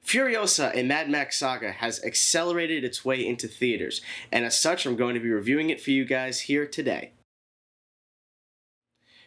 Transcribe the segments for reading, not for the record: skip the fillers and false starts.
Furiosa, a Mad Max saga, has accelerated its way into theaters, and as such, I'm going to be reviewing it for you guys here today.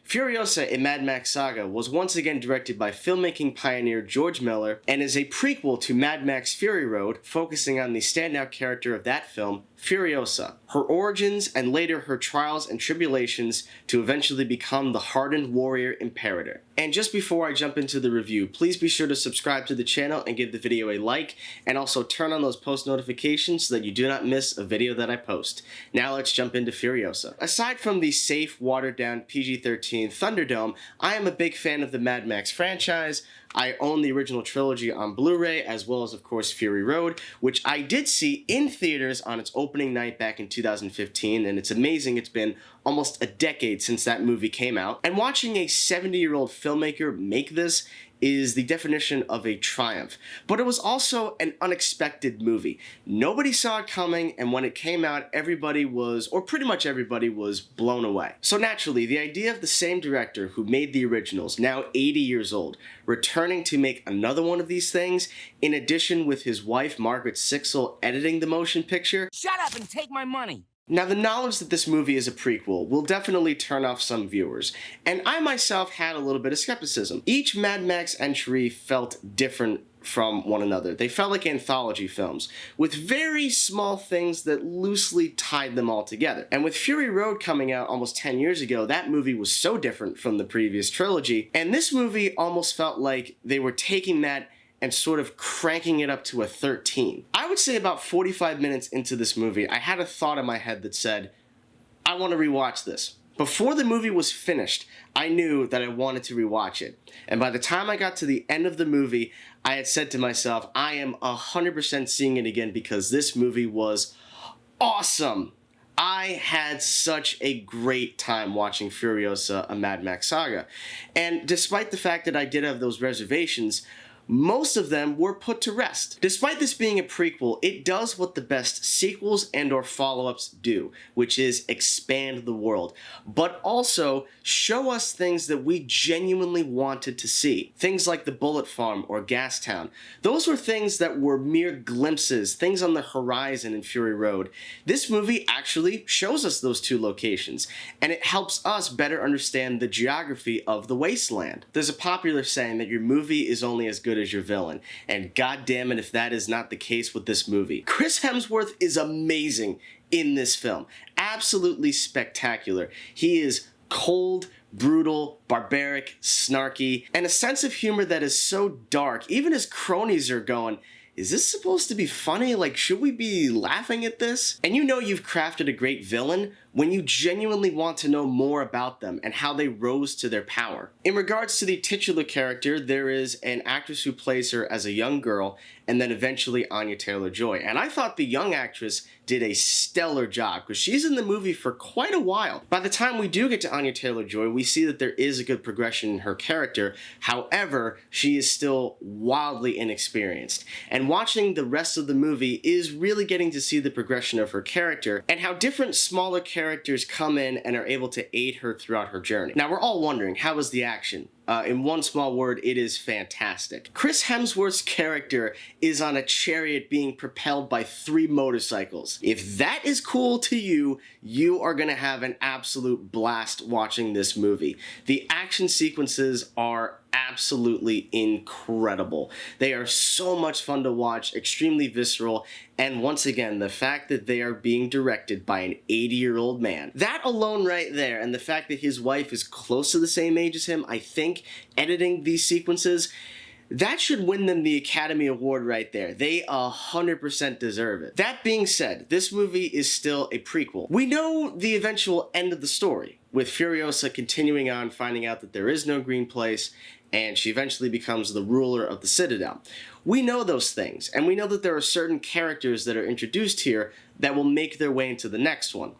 Furiosa, a Mad Max saga, was once again directed by filmmaking pioneer George Miller and is a prequel to Mad Max Fury Road, focusing on the standout character of that film, Furiosa, her origins, and later her trials and tribulations to eventually become the hardened warrior Imperator. And just before I jump into the review, please be sure to subscribe to the channel and give the video a like, and also turn on those post notifications so that you do not miss a video that I post. Now let's jump into Furiosa. Aside from the safe, watered-down PG-13 Thunderdome, I am a big fan of the Mad Max franchise. I own the original trilogy on Blu-ray, as well as, of course, Fury Road, which I did see in theaters on its opening night back in 2015, and it's amazing it's been almost a decade since that movie came out. And watching a 70-year-old filmmaker make this is the definition of a triumph. But it was also an unexpected movie. Nobody saw it coming, and when it came out, everybody was, or pretty much everybody was, blown away. So naturally, the idea of the same director who made the originals, now 80 years old, returning to make another one of these things, in addition with his wife Margaret Sixel editing the motion picture. Shut up and take my money! Now, the knowledge that this movie is a prequel will definitely turn off some viewers, and I myself had a little bit of skepticism. Each Mad Max entry felt different from one another. They felt like anthology films, with very small things that loosely tied them all together. And with Fury Road coming out almost 10 years ago, that movie was so different from the previous trilogy, and this movie almost felt like they were taking that and sort of cranking it up to a 13. I would say about 45 minutes into this movie, I had a thought in my head that said, I want to rewatch this. Before the movie was finished, I knew that I wanted to rewatch it. And by the time I got to the end of the movie, I had said to myself, I am 100% seeing it again because this movie was awesome. I had such a great time watching Furiosa, a Mad Max saga. And despite the fact that I did have those reservations, most of them were put to rest. Despite this being a prequel, it does what the best sequels and or follow-ups do, which is expand the world, but also show us things that we genuinely wanted to see. Things like the Bullet Farm or Gastown. Those were things that were mere glimpses, things on the horizon in Fury Road. This movie actually shows us those two locations, and it helps us better understand the geography of the wasteland. There's a popular saying that your movie is only as good as your villain, and god damn it if that is not the case with this movie. Chris Hemsworth is amazing in this film. Absolutely spectacular. He is cold, brutal, barbaric, snarky, and a sense of humor that is so dark. Even his cronies are going, is this supposed to be funny? Like, should we be laughing at this? And you know you've crafted a great villain when you genuinely want to know more about them and how they rose to their power. In regards to the titular character, there is an actress who plays her as a young girl, and then eventually Anya Taylor-Joy. And I thought the young actress did a stellar job, because she's in the movie for quite a while. By the time we do get to Anya Taylor-Joy, we see that there is a good progression in her character. However, she is still wildly inexperienced. And watching the rest of the movie is really getting to see the progression of her character, and how different smaller characters come in and are able to aid her throughout her journey. Now, we're all wondering, how was the action? In one small word, it is fantastic. Chris Hemsworth's character is on a chariot being propelled by 3 motorcycles. If that is cool to you, you are gonna have an absolute blast watching this movie. The action sequences are absolutely incredible. They are so much fun to watch, extremely visceral, and once again, the fact that they are being directed by an 80-year-old man. That alone right there, and the fact that his wife is close to the same age as him, I think, editing these sequences, that should win them the Academy Award right there. They 100% deserve it. That being said, this movie is still a prequel. We know the eventual end of the story, with Furiosa continuing on, finding out that there is no Green Place, and she eventually becomes the ruler of the Citadel. We know those things, and we know that there are certain characters that are introduced here that will make their way into the next one.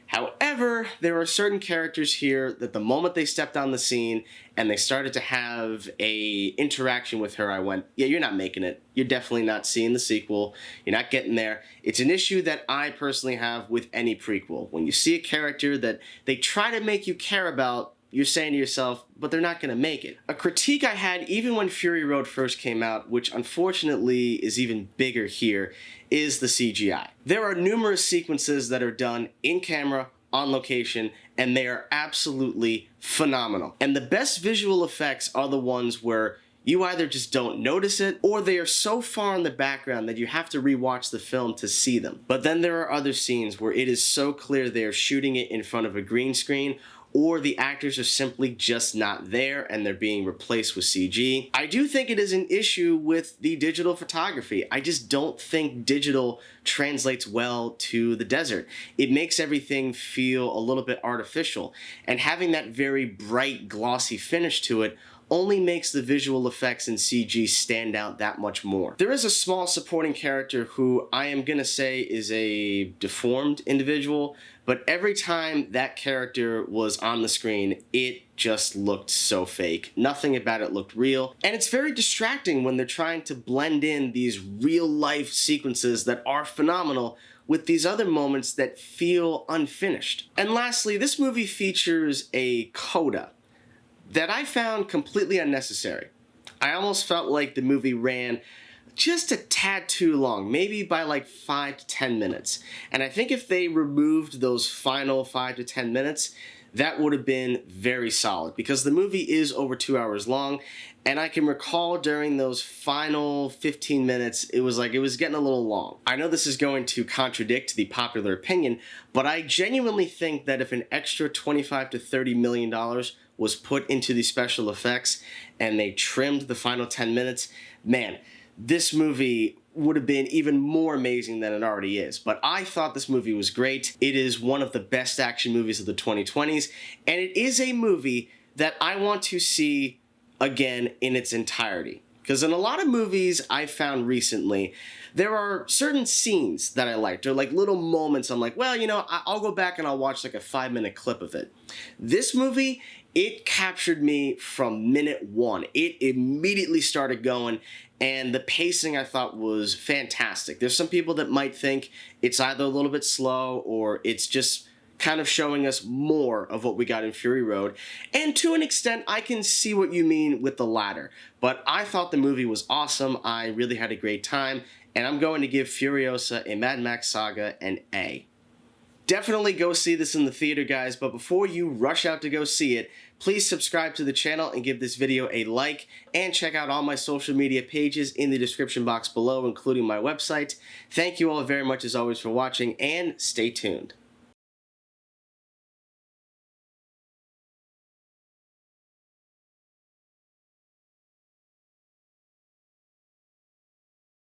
However, there are certain characters here that the moment they stepped on the scene and they started to have a interaction with her, I went, yeah, you're not making it. You're definitely not seeing the sequel. You're not getting there. It's an issue that I personally have with any prequel. When you see a character that they try to make you care about, you're saying to yourself, but they're not going to make it. A critique I had even when Fury Road first came out, which unfortunately is even bigger here, is the CGI. There are numerous sequences that are done in camera, on location, and they are absolutely phenomenal. And the best visual effects are the ones where you either just don't notice it, or they are so far in the background that you have to rewatch the film to see them. But then there are other scenes where it is so clear they are shooting it in front of a green screen, or the actors are simply just not there and they're being replaced with CG. I do think it is an issue with the digital photography. I just don't think digital translates well to the desert. It makes everything feel a little bit artificial, and having that very bright, glossy finish to it only makes the visual effects in CG stand out that much more. There is a small supporting character who I am gonna say is a deformed individual, but every time that character was on the screen, it just looked so fake. Nothing about it looked real, and it's very distracting when they're trying to blend in these real-life sequences that are phenomenal with these other moments that feel unfinished. And lastly, this movie features a coda that I found completely unnecessary. I almost felt like the movie ran just a tad too long, maybe by like 5 to 10 minutes. And I think if they removed those final 5 to 10 minutes, that would have been very solid, because the movie is over 2 hours long, and I can recall during those final 15 minutes, it was getting a little long. I know this is going to contradict the popular opinion, but I genuinely think that if an extra $25 to $30 million was put into the special effects and they trimmed the final 10 minutes, man, this movie would have been even more amazing than it already is. But I thought this movie was great. It is one of the best action movies of the 2020s, and it is a movie that I want to see again in its entirety. Because in a lot of movies I've found recently, there are certain scenes that I liked, or like little moments I'm like, well, you know, I'll go back and I'll watch like a 5-minute clip of it. This movie, it captured me from minute one. It immediately started going, and the pacing I thought was fantastic. There's some people that might think it's either a little bit slow or it's just kind of showing us more of what we got in Fury Road. And to an extent, I can see what you mean with the latter. But I thought the movie was awesome. I really had a great time. And I'm going to give Furiosa, a Mad Max Saga, an A. Definitely go see this in the theater, guys, but before you rush out to go see it, please subscribe to the channel and give this video a like, and check out all my social media pages in the description box below, including my website. Thank you all very much as always for watching, and stay tuned.